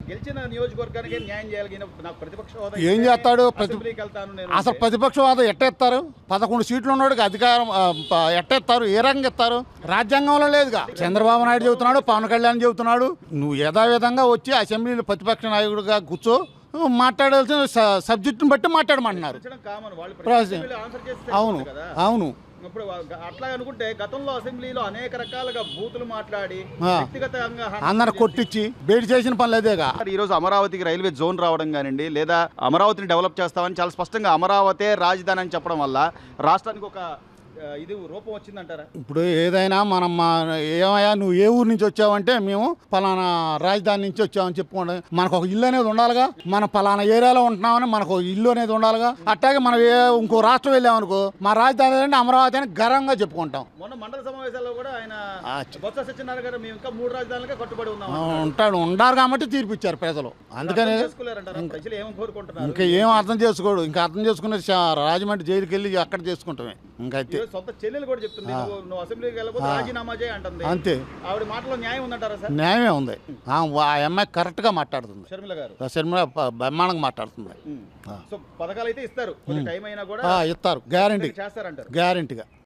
గెలిచిన నియోజకవర్గానికి న్యాయం చేయాలి. నాకు ప్రతిపక్ష హోదా ఏం చేస్తాడు? అసెంబ్లీకి వెళ్తాను నేను అసలు ప్రతిపక్ష హోదా ఎట్టేస్తారు? 11 సీట్లు ఉన్నోడికి అధికారం ఎట్టేస్తారు? ఏ రకంగా ఇస్తారు? రాజ్యాంగంలో లేదుగా. చంద్రబాబు నాయుడు చెబుతున్నాడు, పవన్ కళ్యాణ్ చెబుతున్నాడు, నువ్వు యథావిధంగా వచ్చి అసెంబ్లీలో ప్రతిపక్ష నాయకుడిగా కూర్చో, మాట్లాడాల్సిన సబ్జెక్టుని బట్టి మాట్లాడమంటున్నారు. కామన్ వాళ్ళు ప్రజ- ఆన్సర్ చేస్తే అవును కదా. అవును ఇప్పుడు అట్లా అనుకుంటే గతంలో అసెంబ్లీలో అనేక రకాలుగా బూతులు మాట్లాడి ఆ. వ్యక్తిగతంగా అందరు కొట్టించి బయట చేసిన పనులు అదేగా. ఈ రోజు అమరావతికి రైల్వే జోన్ రావడం కానివ్వండి, లేదా అమరావతిని డెవలప్ చేస్తామని చాలా స్పష్టంగా అమరావతే రాజధాని అని చెప్పడం వల్ల రాష్ట్రానికి ఒక ఇది రూపం వచ్చిందంటారా? ఇప్పుడు ఏదైనా మనం ఏమయ్యా నువ్వు ఏ ఊరు నుంచి వచ్చావంటే మేము పలానా రాజధాని నుంచి వచ్చామని చెప్పుకోండి. మనకు ఒక ఇల్లు అనేది ఉండాలిగా. మనం పలానా ఏరియాలో ఉంటున్నామని మనకు ఒక ఇల్లు అనేది ఉండాలిగా. అట్లాగే మనం ఇంకో రాష్ట్రం వెళ్ళామనుకో, మా రాజధాని అంటే అమరావతి అని గర్వంగా చెప్పుకుంటాం. మొన్న మండల సమావేశాల్లో కూడా ఆయన బొత్స సత్యనారాయణ గారు మేము ఇంకా 3 రాజధానులుగా కట్టుబడి ఉన్నాం ఉండారు కాబట్టి తీర్పు ఇచ్చారు ప్రజలు. అందుకని ప్రజలు ఏమో కోరుకుంటున్నారు. ఇంకా ఏం అర్థం చేసుకోడు. ఇంకా అర్థం చేసుకునే రాజమండ్రి జైలుకి వెళ్ళి అక్కడ చేసుకుంటామే. ఇంకైతే సొంత చెల్లెలు కూడా చెప్తుంది నువ్వు అసెంబ్లీకి వెళ్ళకపోతే రాజీనామా చేయి అంటుంది. అంతే. ఆవిడ మాటలో న్యాయం ఉందంటారా సార్? న్యాయమే ఉంది. ఆ అమ్మాయి కరెక్ట్ గా మాట్లాడుతుంది. షర్మిల గారు బ్రహ్మాండంగా మాట్లాడుతుంది. సో పథకాలు అయితే ఇస్తారు, టైం అయినా కూడా ఇస్తారు. గ్యారంటీ చేస్తారంటారు. గ్యారంటీగా.